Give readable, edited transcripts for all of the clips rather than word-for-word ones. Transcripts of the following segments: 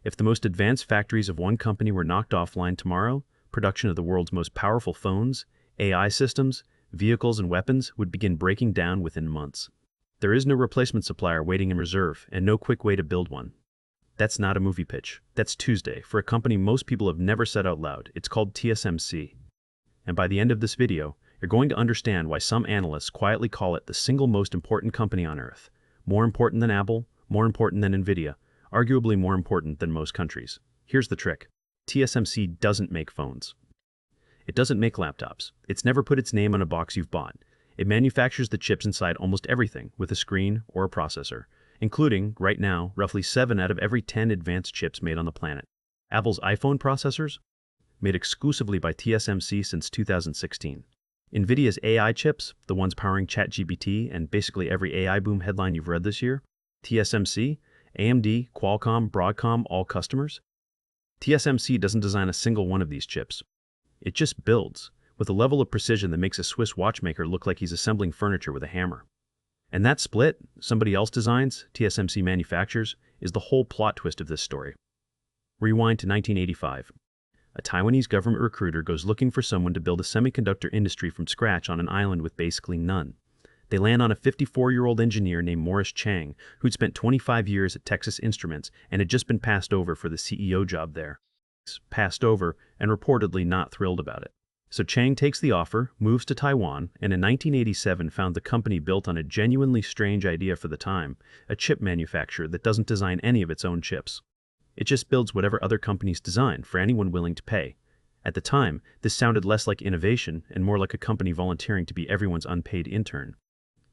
If the most advanced factories of one company were knocked offline tomorrow, production of the world's most powerful phones, AI systems, vehicles, and weapons would begin breaking down within months. There is no replacement supplier waiting in reserve and no quick way to build one. That's not a movie pitch. That's Tuesday for a company most people have never said out loud. It's called TSMC. And by the end of this video, you're going to understand why some analysts quietly call it the single most important company on Earth. More important than Apple, more important than Nvidia, arguably more important than most countries. Here's the trick. TSMC doesn't make phones. It doesn't make laptops. It's never put its name on a box you've bought. It manufactures the chips inside almost everything with a screen or a processor, including, right now, roughly 7 out of every 10 advanced chips made on the planet. Apple's iPhone processors? Made exclusively by TSMC since 2016. Nvidia's AI chips, the ones powering ChatGPT and basically every AI boom headline you've read this year? TSMC, AMD, Qualcomm, Broadcom, all customers? TSMC doesn't design a single one of these chips. It just builds, with a level of precision that makes a Swiss watchmaker look like he's assembling furniture with a hammer. And that split, somebody else designs, TSMC manufactures, is the whole plot twist of this story. Rewind to 1985. A Taiwanese government recruiter goes looking for someone to build a semiconductor industry from scratch on an island with basically none. They land on a 54-year-old engineer named Morris Chang, who'd spent 25 years at Texas Instruments and had just been passed over for the CEO job there. Passed over and reportedly not thrilled about it. So Chang takes the offer, moves to Taiwan, and in 1987 found the company built on a genuinely strange idea for the time, a chip manufacturer that doesn't design any of its own chips. It just builds whatever other companies design for anyone willing to pay. At the time, this sounded less like innovation and more like a company volunteering to be everyone's unpaid intern.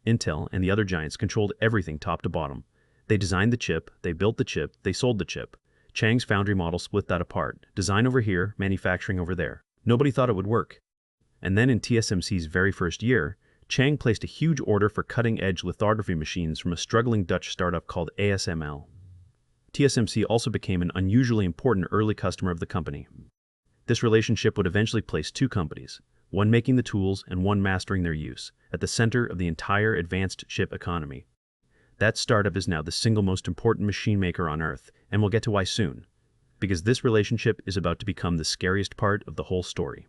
Intel and the other giants controlled everything top to bottom. They designed the chip, they built the chip, they sold the chip. Chang's foundry model split that apart. Design over here, manufacturing over there. Nobody thought it would work. And then in TSMC's very first year, Chang placed a huge order for cutting-edge lithography machines from a struggling Dutch startup called ASML. TSMC also became an unusually important early customer of the company. This relationship would eventually place two companies, one making the tools and one mastering their use, at the center of the entire advanced chip economy. That startup is now the single most important machine maker on Earth, and we'll get to why soon. Because this relationship is about to become the scariest part of the whole story.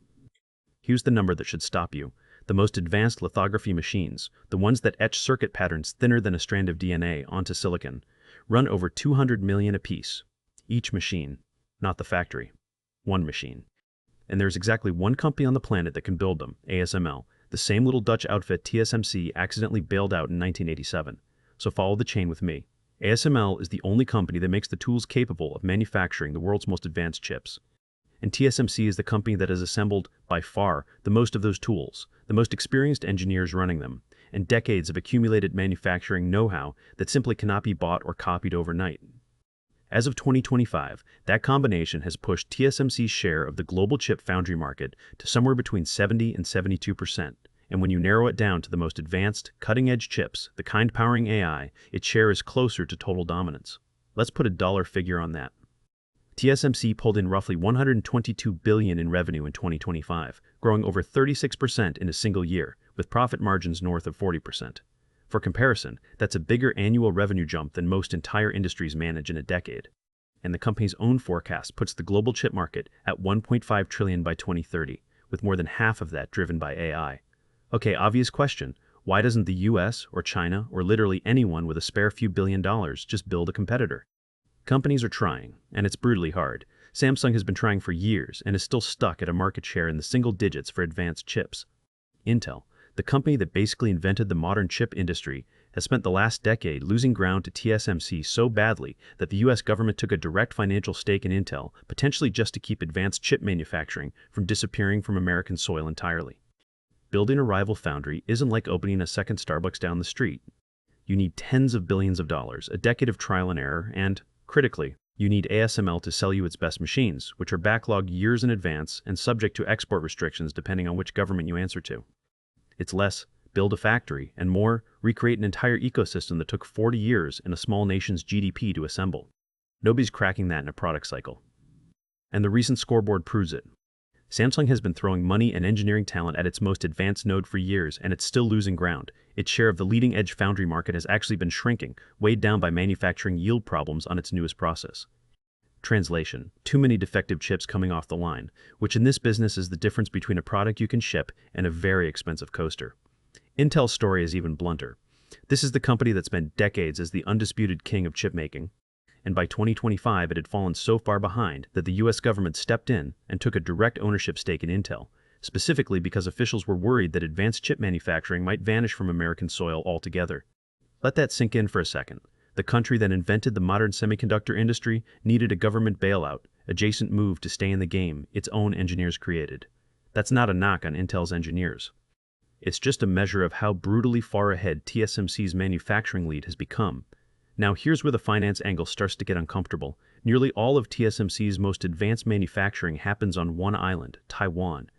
Here's the number that should stop you. The most advanced lithography machines, the ones that etch circuit patterns thinner than a strand of DNA onto silicon, run over 200 million apiece. Each machine, not the factory. One machine. And there's exactly one company on the planet that can build them, ASML, the same little Dutch outfit TSMC accidentally bailed out in 1987. So follow the chain with me. ASML is the only company that makes the tools capable of manufacturing the world's most advanced chips. And TSMC is the company that has assembled, by far, the most of those tools, the most experienced engineers running them, and decades of accumulated manufacturing know-how that simply cannot be bought or copied overnight. As of 2025, that combination has pushed TSMC's share of the global chip foundry market to somewhere between 70 and 72%. And when you narrow it down to the most advanced, cutting-edge chips, the kind powering AI, its share is closer to total dominance. Let's put a dollar figure on that. TSMC pulled in roughly $122 billion in revenue in 2025, growing over 36% in a single year, with profit margins north of 40%. For comparison, that's a bigger annual revenue jump than most entire industries manage in a decade. And the company's own forecast puts the global chip market at $1.5 trillion by 2030, with more than half of that driven by AI. Okay, obvious question. Why doesn't the US or China or literally anyone with a spare few $1 billion just build a competitor? Companies are trying, and it's brutally hard. Samsung has been trying for years and is still stuck at a market share in the single digits for advanced chips. Intel, the company that basically invented the modern chip industry, has spent the last decade losing ground to TSMC so badly that the US government took a direct financial stake in Intel, potentially just to keep advanced chip manufacturing from disappearing from American soil entirely. Building a rival foundry isn't like opening a second Starbucks down the street. You need tens of billions of dollars, a decade of trial and error, and, critically, you need ASML to sell you its best machines, which are backlogged years in advance and subject to export restrictions depending on which government you answer to. It's less, build a factory, and more, recreate an entire ecosystem that took 40 years and a small nation's GDP to assemble. Nobody's cracking that in a product cycle. And the recent scoreboard proves it. Samsung has been throwing money and engineering talent at its most advanced node for years, and it's still losing ground. Its share of the leading-edge foundry market has actually been shrinking, weighed down by manufacturing yield problems on its newest process. Translation: too many defective chips coming off the line, which in this business is the difference between a product you can ship and a very expensive coaster. Intel's story is even blunter. This is the company that spent decades as the undisputed king of chip making, and by 2025 it had fallen so far behind that the US government stepped in and took a direct ownership stake in Intel, specifically because officials were worried that advanced chip manufacturing might vanish from American soil altogether. Let that sink in for a second. The country that invented the modern semiconductor industry needed a government bailout, adjacent move to stay in the game its own engineers created. That's not a knock on Intel's engineers. It's just a measure of how brutally far ahead TSMC's manufacturing lead has become. Now here's where the finance angle starts to get uncomfortable. Nearly all of TSMC's most advanced manufacturing happens on one island, Taiwan,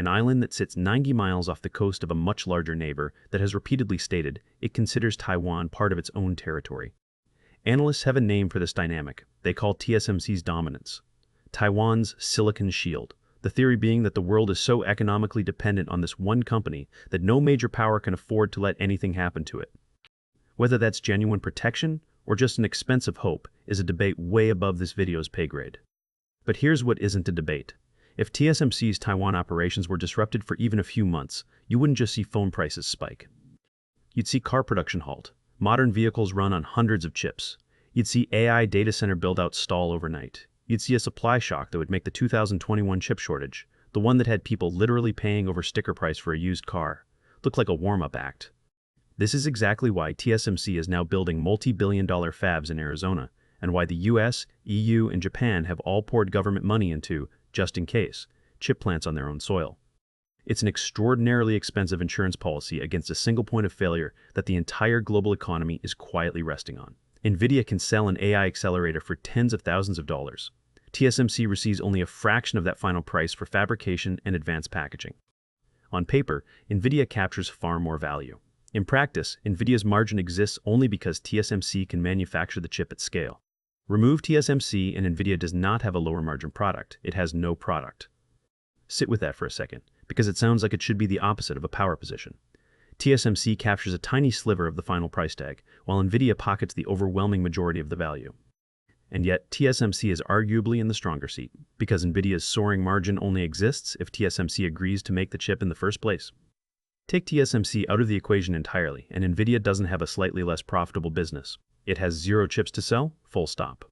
an island that sits 90 miles off the coast of a much larger neighbor that has repeatedly stated it considers Taiwan part of its own territory. Analysts have a name for this dynamic. They call TSMC's dominance Taiwan's Silicon Shield, the theory being that the world is so economically dependent on this one company that no major power can afford to let anything happen to it. Whether that's genuine protection or just an expensive hope is a debate way above this video's pay grade. But here's what isn't a debate. If TSMC's Taiwan operations were disrupted for even a few months, you wouldn't just see phone prices spike. You'd see car production halt, modern vehicles run on hundreds of chips. You'd see AI data center build-outs stall overnight. You'd see a supply shock that would make the 2021 chip shortage, the one that had people literally paying over sticker price for a used car, look like a warm-up act. This is exactly why TSMC is now building multi-billion-dollar fabs in Arizona, and why the US, EU, and Japan have all poured government money into, just in case, chip plants on their own soil. It's an extraordinarily expensive insurance policy against a single point of failure that the entire global economy is quietly resting on. Nvidia can sell an AI accelerator for tens of thousands of dollars. TSMC receives only a fraction of that final price for fabrication and advanced packaging. On paper, Nvidia captures far more value. In practice, Nvidia's margin exists only because TSMC can manufacture the chip at scale. Remove TSMC and Nvidia does not have a lower margin product. It has no product. Sit with that for a second, because it sounds like it should be the opposite of a power position. TSMC captures a tiny sliver of the final price tag, while Nvidia pockets the overwhelming majority of the value. And yet, TSMC is arguably in the stronger seat, because Nvidia's soaring margin only exists if TSMC agrees to make the chip in the first place. Take TSMC out of the equation entirely, and Nvidia doesn't have a slightly less profitable business. It has zero chips to sell, full stop.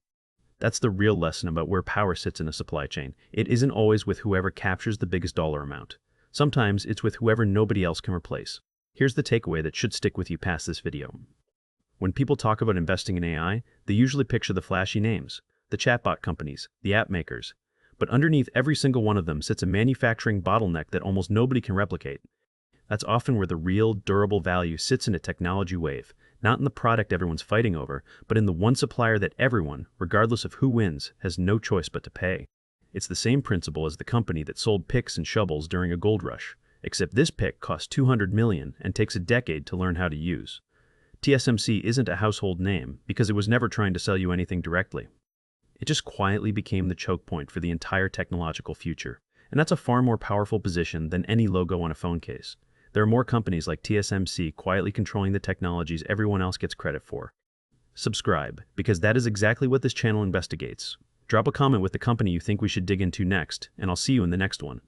That's the real lesson about where power sits in a supply chain. It isn't always with whoever captures the biggest dollar amount. Sometimes it's with whoever nobody else can replace. Here's the takeaway that should stick with you past this video. When people talk about investing in AI, they usually picture the flashy names, the chatbot companies, the app makers. But underneath every single one of them sits a manufacturing bottleneck that almost nobody can replicate. That's often where the real, durable value sits in a technology wave, not in the product everyone's fighting over, but in the one supplier that everyone, regardless of who wins, has no choice but to pay. It's the same principle as the company that sold picks and shovels during a gold rush, except this pick costs $200 million and takes a decade to learn how to use. TSMC isn't a household name because it was never trying to sell you anything directly. It just quietly became the choke point for the entire technological future, and that's a far more powerful position than any logo on a phone case. There are more companies like TSMC quietly controlling the technologies everyone else gets credit for. Subscribe, because that is exactly what this channel investigates. Drop a comment with the company you think we should dig into next, and I'll see you in the next one.